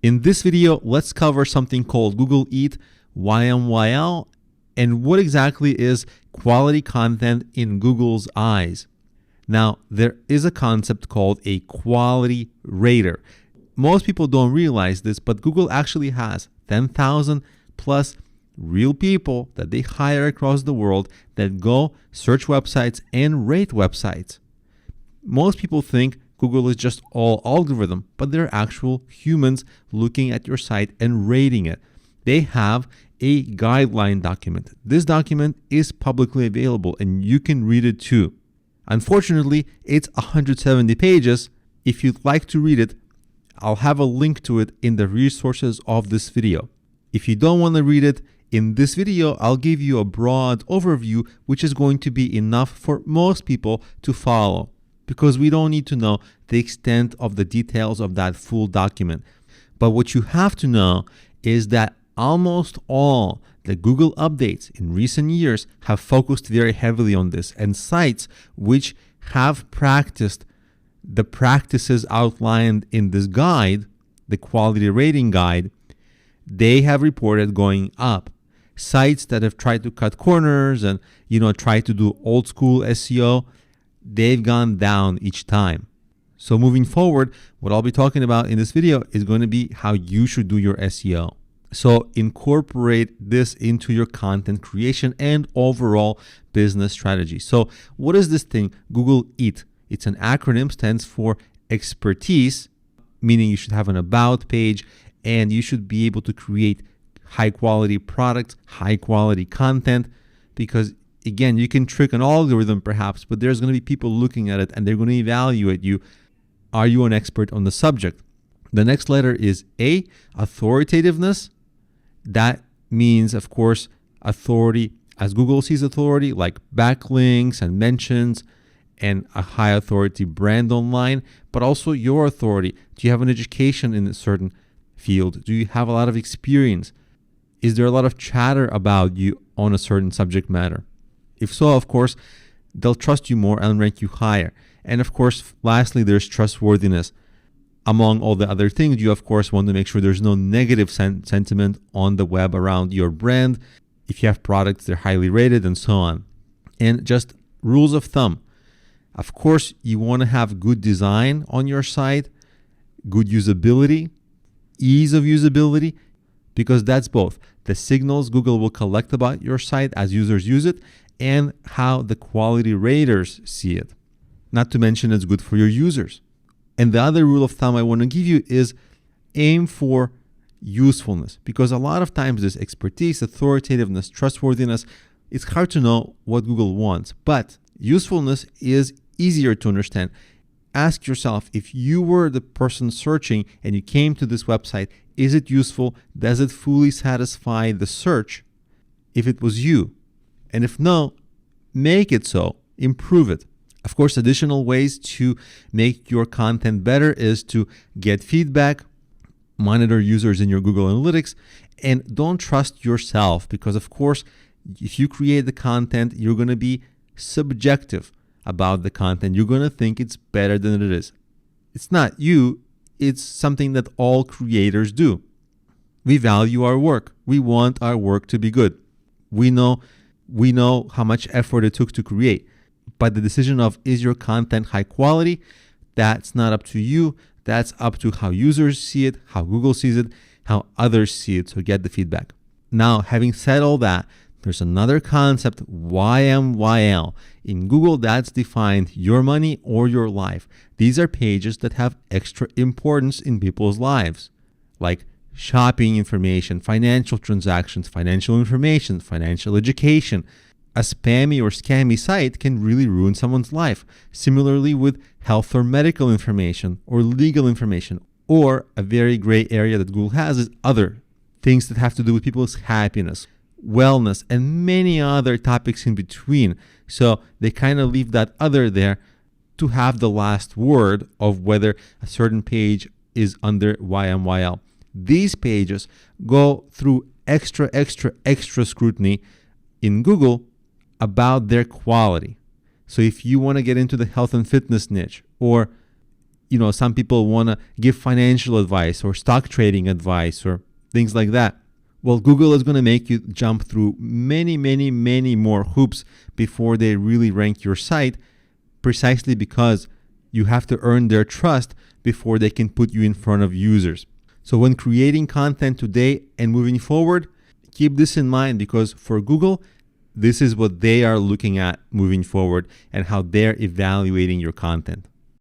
In this video, let's cover something called Google Eat, YMYL, and what exactly is quality content in Google's eyes. Now, there is a concept called a quality rater. Most people don't realize this, but Google actually has 10,000 plus real people that they hire across the world that go search websites and rate websites. Most people think Google is just all algorithm, but they're actual humans looking at your site and rating it. They have a guideline document. This document is publicly available and you can read it too. Unfortunately, it's 170 pages. If you'd like to read it, I'll have a link to it in the resources of this video. If you don't want to read it, in this video, I'll give you a broad overview, which is going to be enough for most people to follow, because we don't need to know the extent of the details of that full document. But what you have to know is that almost all the Google updates in recent years have focused very heavily on this, and sites which have practiced the practices outlined in this guide, the quality rating guide, they have reported going up. Sites that have tried to cut corners and try to do old school SEO, they've gone down each time. So moving forward, what I'll be talking about in this video is going to be how you should do your SEO. So incorporate this into your content creation and overall business strategy. So what is this thing, Google Eat? It's an acronym, stands for expertise, meaning you should have an about page and you should be able to create high quality products, high quality content, because again, you can trick an algorithm perhaps, but there's going to be people looking at it and they're going to evaluate you. Are you an expert on the subject? The next letter is A, authoritativeness. That means, of course, authority as Google sees authority, like backlinks and mentions and a high authority brand online, but also your authority. Do you have an education in a certain field? Do you have a lot of experience? Is there a lot of chatter about you on a certain subject matter? If so, of course, they'll trust you more and rank you higher. And of course, lastly, there's trustworthiness. Among all the other things, you of course want to make sure there's no negative sentiment on the web around your brand. If you have products, they're highly rated and so on. And just rules of thumb. Of course, you want to have good design on your site, good usability, ease of usability, because that's both the signals Google will collect about your site as users use it and how the quality raters see it. Not to mention it's good for your users. And the other rule of thumb I want to give you is aim for usefulness, because a lot of times this expertise, authoritativeness, trustworthiness, it's hard to know what Google wants, but usefulness is easier to understand. Ask yourself, if you were the person searching and you came to this website, is it useful? Does it fully satisfy the search? If it was you, and if no, make it so, improve it. Of course, additional ways to make your content better is to get feedback, monitor users in your Google Analytics, and don't trust yourself, because of course, if you create the content, you're going to be subjective about the content. You're going to think it's better than it is. It's not you. It's something that all creators do. We value our work. We want our work to be good. We know how much effort it took to create. But the decision of, is your content high quality? That's not up to you. That's up to how users see it, how Google sees it, how others see it. So get the feedback. Now, having said all that, there's another concept, YMYL. In Google, that's defined your money or your life. These are pages that have extra importance in people's lives, like shopping information, financial transactions, financial information, financial education. A spammy or scammy site can really ruin someone's life. Similarly with health or medical information or legal information, or a very gray area that Google has is other things that have to do with people's happiness, wellness, and many other topics in between. So they kind of leave that other there to have the last word of whether a certain page is under YMYL. These pages go through extra scrutiny in Google about their quality. So if you want to get into the health and fitness niche, or some people want to give financial advice or stock trading advice or things like that. Well, Google is going to make you jump through many, many, many more hoops before they really rank your site, precisely because you have to earn their trust before they can put you in front of users. So when creating content today and moving forward, keep this in mind, because for Google, this is what they are looking at moving forward and how they're evaluating your content.